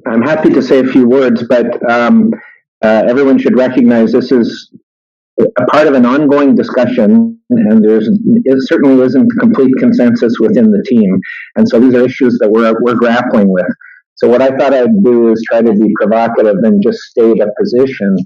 I'm happy to say a few words, but everyone should recognize this is a part of an ongoing discussion, and it certainly isn't complete consensus within the team. And so these are issues that we're grappling with. So what I thought I'd do is try to be provocative and just state a position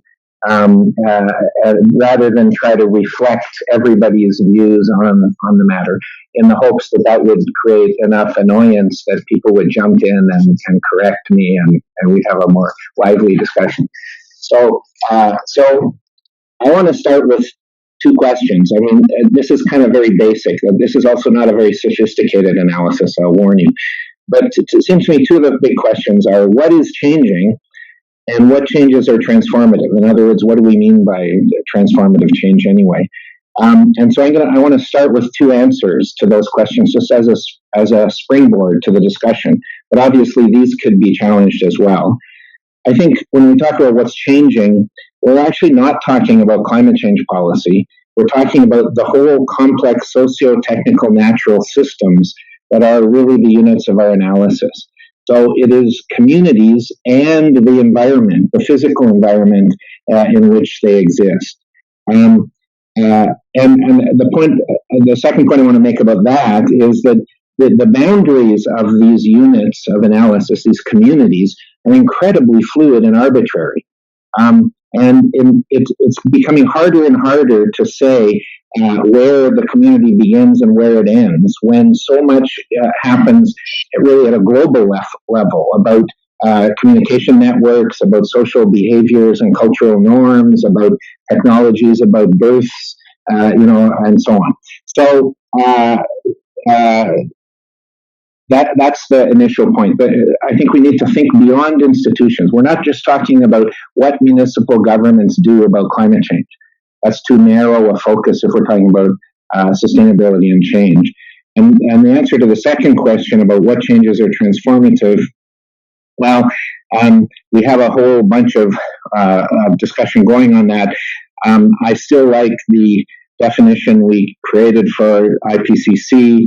rather than try to reflect everybody's views on the matter, in the hopes that that would create enough annoyance that people would jump in and correct me, and we'd have a more lively discussion. So I want to start with two questions. I mean, this is kind of very basic. This is also not a very sophisticated analysis, I'll warn you. But it seems to me two of the big questions are, what is changing, and what changes are transformative? In other words, what do we mean by transformative change anyway? And so I want to start with two answers to those questions, just as a springboard to the discussion. But obviously, these could be challenged as well. I think when we talk about what's changing, we're actually not talking about climate change policy. We're talking about the whole complex socio-technical natural systems that are really the units of our analysis. So it is communities and the environment, the physical environment in which they exist. And the second point I want to make about that is that the boundaries of these units of analysis, these communities, are incredibly fluid and arbitrary. It's becoming harder and harder to say where the community begins and where it ends, when so much happens really at a global level about communication networks, about social behaviors and cultural norms, about technologies, about births, and so on. So that's the initial point. But I think we need to think beyond institutions. We're not just talking about what municipal governments do about climate change. That's too narrow a focus if we're talking about sustainability and change. And the answer to the second question about what changes are transformative, well, we have a whole bunch of discussion going on that. I still like the definition we created for IPCC,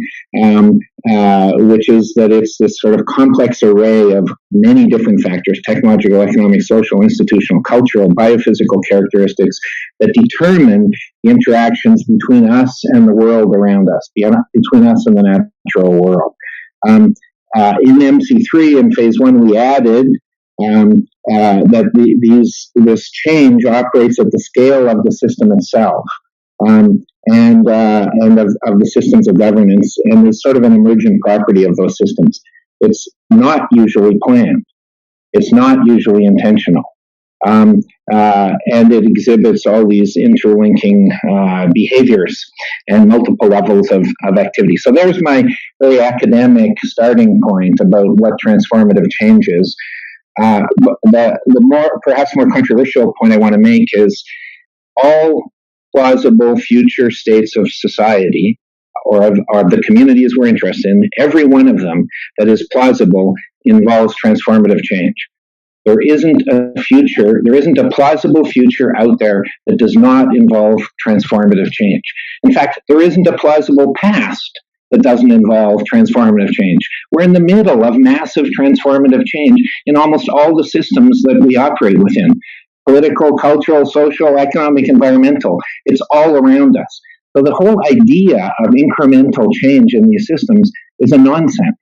which is that it's this sort of complex array of many different factors: technological, economic, social, institutional, cultural, biophysical characteristics that determine the interactions between us and the world around us, between us and the natural world. In MC3 in phase one, we added that this change operates at the scale of the system itself. And of the systems of governance, and is sort of an emergent property of those systems. It's not usually planned. It's not usually intentional. And it exhibits all these interlinking behaviors and multiple levels of activity. So there's my very academic starting point about what transformative change is. The perhaps more controversial point I want to make is all plausible future states of society, or of the communities we're interested in, every one of them that is plausible involves transformative change. There isn't a plausible future out there that does not involve transformative change. In fact, there isn't a plausible past that doesn't involve transformative change. We're in the middle of massive transformative change in almost all the systems that we operate within. Political, cultural, social, economic, environmental. It's all around us. So the whole idea of incremental change in these systems is a nonsense.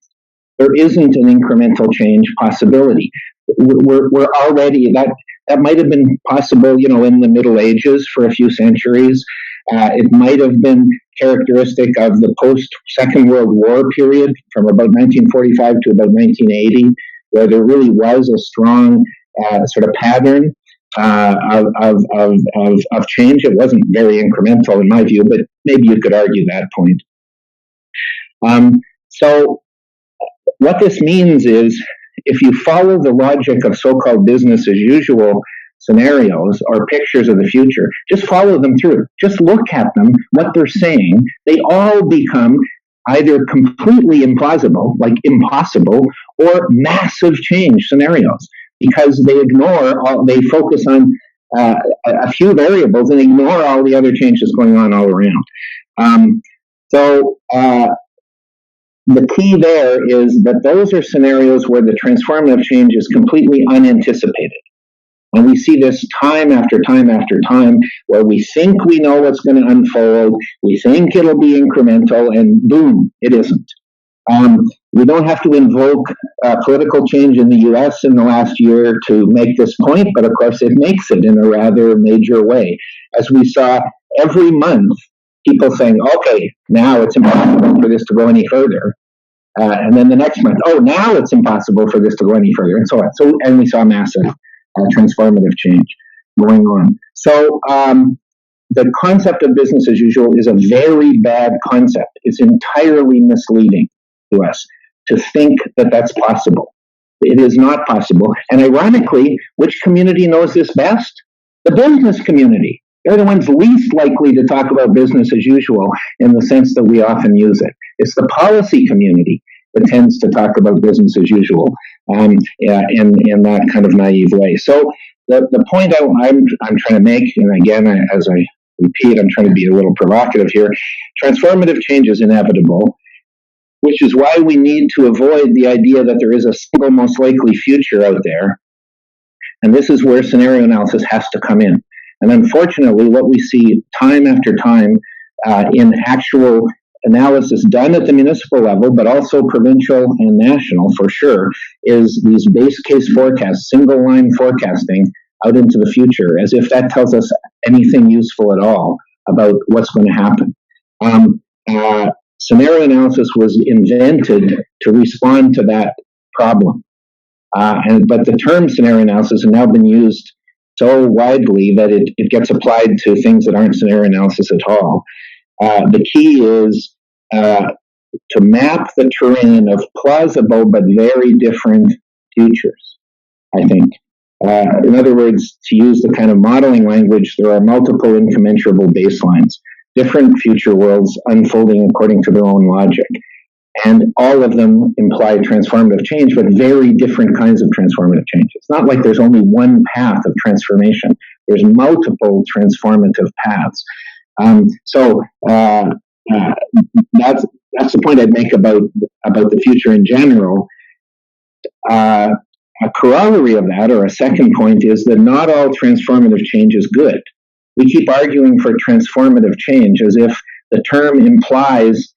There isn't an incremental change possibility. We're already, that might have been possible, in the Middle Ages for a few centuries. It might have been characteristic of the post-Second World War period from about 1945 to about 1980, where there really was a strong sort of pattern of change. It wasn't very incremental in my view, but maybe you could argue that point. So what this means is, if you follow the logic of so-called business as usual scenarios or pictures of the future, just follow them through. Just look at them, what they're saying. They all become either completely implausible, like impossible, or massive change scenarios, because they focus on a few variables and ignore all the other changes going on all around. So the key there is that those are scenarios where the transformative change is completely unanticipated. And we see this time after time after time where we think we know what's going to unfold, we think it'll be incremental, and boom, it isn't. We don't have to invoke political change in the US in the last year to make this point, but of course it makes it in a rather major way. As we saw every month, people saying, okay, now it's impossible for this to go any further. And then the next month, oh, now it's impossible for this to go any further, and so on. And we saw massive transformative change going on. So the concept of business as usual is a very bad concept. It's entirely misleading to us to think that that's possible. It is not possible. And ironically, which community knows this best? The business community. They're the ones least likely to talk about business as usual in the sense that we often use it. It's the policy community that tends to talk about business as usual in that kind of naive way. So the point I'm trying to make, and again, as I repeat, I'm trying to be a little provocative here, transformative change is inevitable, which is why we need to avoid the idea that there is a single most likely future out there. And this is where scenario analysis has to come in. And unfortunately, what we see time after time in actual analysis done at the municipal level, but also provincial and national for sure, is these base case forecasts, single line forecasting out into the future, as if that tells us anything useful at all about what's going to happen. Scenario analysis was invented to respond to that problem. But the term scenario analysis has now been used so widely that it gets applied to things that aren't scenario analysis at all. The key is to map the terrain of plausible but very different futures, I think. In other words, to use the kind of modeling language, there are multiple incommensurable baselines, different future worlds unfolding according to their own logic. And all of them imply transformative change, but very different kinds of transformative change. It's not like there's only one path of transformation. There's multiple transformative paths. So that's the point I'd make about the future in general. A corollary of that, or a second point, is that not all transformative change is good. We keep arguing for transformative change as if the term implies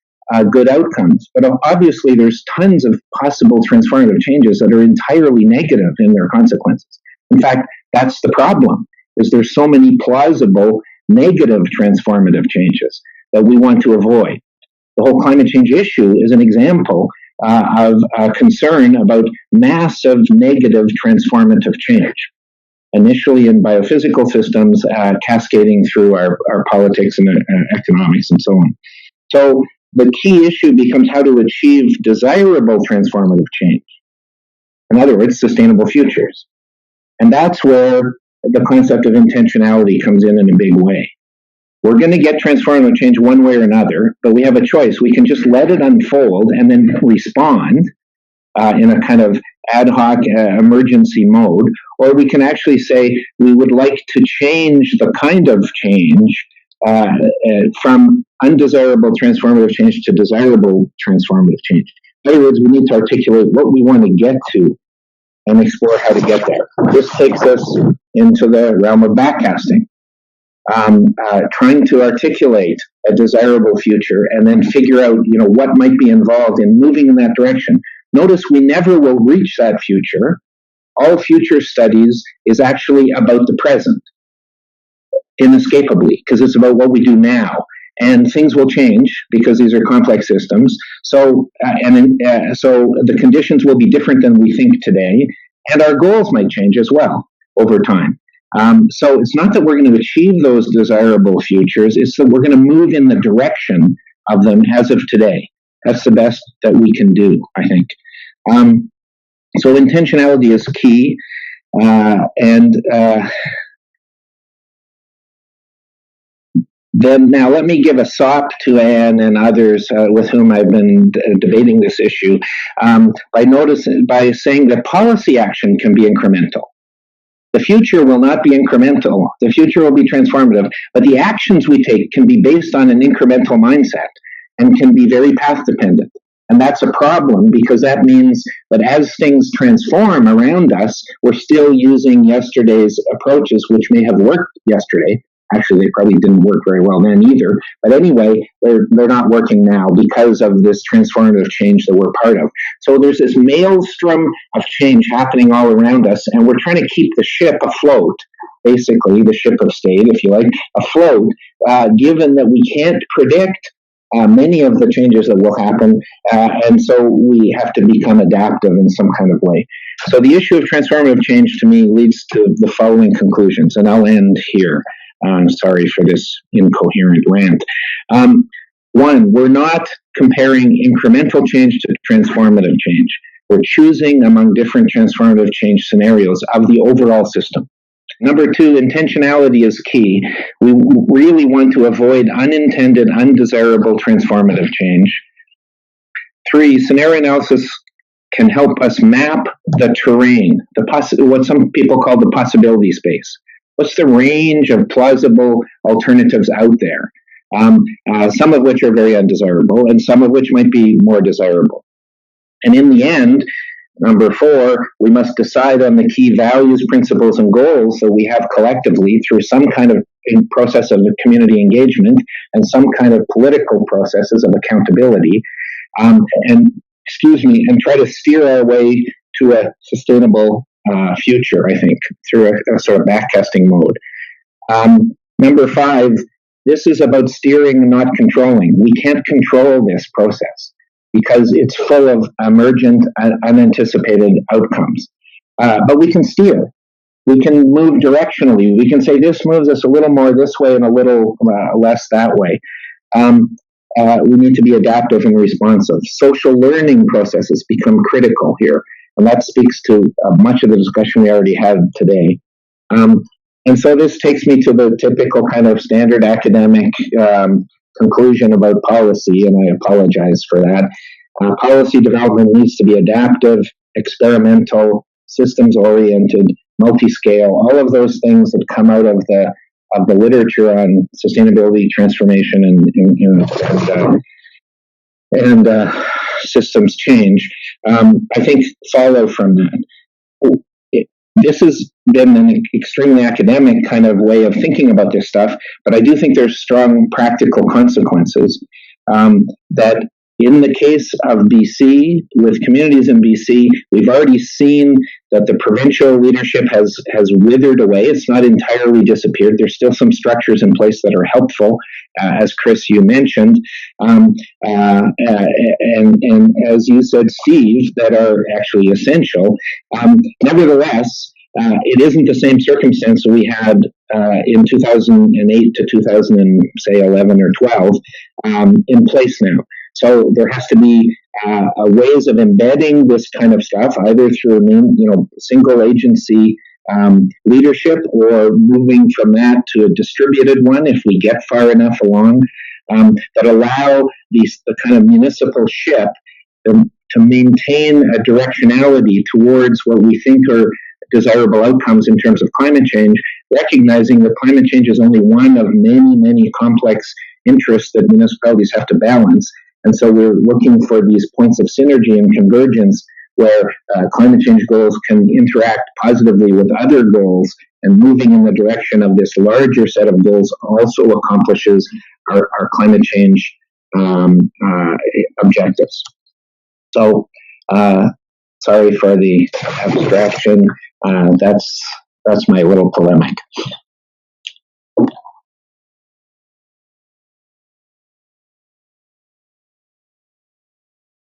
good outcomes. But obviously, there's tons of possible transformative changes that are entirely negative in their consequences. In fact, that's the problem, is there's so many plausible negative transformative changes that we want to avoid. The whole climate change issue is an example of concern about massive negative transformative change, initially in biophysical systems, cascading through our politics and economics and so on. So the key issue becomes how to achieve desirable transformative change. In other words, sustainable futures. And that's where the concept of intentionality comes in a big way. We're going to get transformative change one way or another, but we have a choice. We can just let it unfold and then respond in a kind of ad hoc emergency mode, or we can actually say we would like to change the kind of change from undesirable transformative change to desirable transformative change. In other words, we need to articulate what we want to get to and explore how to get there. This takes us into the realm of backcasting, trying to articulate a desirable future and then figure out, what might be involved in moving in that direction. Notice we never will reach that future. All future studies is actually about the present, inescapably, because it's about what we do now. And things will change because these are complex systems. So the conditions will be different than we think today, and our goals might change as well over time. So it's not that we're going to achieve those desirable futures, it's that we're going to move in the direction of them as of today. That's the best that we can do, I think. So intentionality is key. Then now let me give a sop to Anne and others with whom I've been debating this issue by saying that policy action can be incremental. The future will not be incremental. The future will be transformative, but the actions we take can be based on an incremental mindset and can be very path dependent. And that's a problem, because that means that as things transform around us, we're still using yesterday's approaches, which may have worked yesterday. Actually, they probably didn't work very well then either. But anyway, they're not working now because of this transformative change that we're part of. So there's this maelstrom of change happening all around us, and we're trying to keep the ship afloat, basically, the ship of state, if you like, afloat, given that we can't predict many of the changes that will happen, and so we have to become adaptive in some kind of way. So the issue of transformative change, to me, leads to the following conclusions, and I'll end here. Sorry for this incoherent rant. One, we're not comparing incremental change to transformative change. We're choosing among different transformative change scenarios of the overall system. Number two, intentionality is key. We really want to avoid unintended, undesirable transformative change. Three, scenario analysis can help us map the terrain, what some people call the possibility space. What's the range of plausible alternatives out there? Some of which are very undesirable, and some of which might be more desirable. And in the end, number four, we must decide on the key values, principles, and goals that we have collectively through some kind of process of community engagement and some kind of political processes of accountability, and try to steer our way to a sustainable future, I think, through a sort of backcasting mode. Number five, this is about steering, not controlling. We can't control this process because it's full of emergent, unanticipated outcomes. But we can steer. We can move directionally. We can say this moves us a little more this way and a little less that way. We need to be adaptive and responsive. Social learning processes become critical here. And that speaks to much of the discussion we already had today. And so this takes me to the typical kind of standard academic conclusion about policy, and I apologize for that. Policy development needs to be adaptive, experimental, systems-oriented, multi-scale, all of those things that come out of the literature on sustainability, transformation, and systems change, I think follow from that. This has been an extremely academic kind of way of thinking about this stuff, but I do think there's strong practical consequences that in the case of BC, with communities in BC, we've already seen that the provincial leadership has withered away. It's not entirely disappeared. There's still some structures in place that are helpful, as Chris, you mentioned, and as you said, Steve, that are actually essential. Nevertheless, it isn't the same circumstance we had in 2008 to 2011 or 12 in place now. So there has to be ways of embedding this kind of stuff, either through single agency leadership, or moving from that to a distributed one if we get far enough along, that allow the kind of municipal ship to maintain a directionality towards what we think are desirable outcomes in terms of climate change, recognizing that climate change is only one of many, many complex interests that municipalities have to balance. And so we're looking for these points of synergy and convergence where climate change goals can interact positively with other goals, and moving in the direction of this larger set of goals also accomplishes our climate change objectives. So, sorry for the abstraction. That's my little polemic.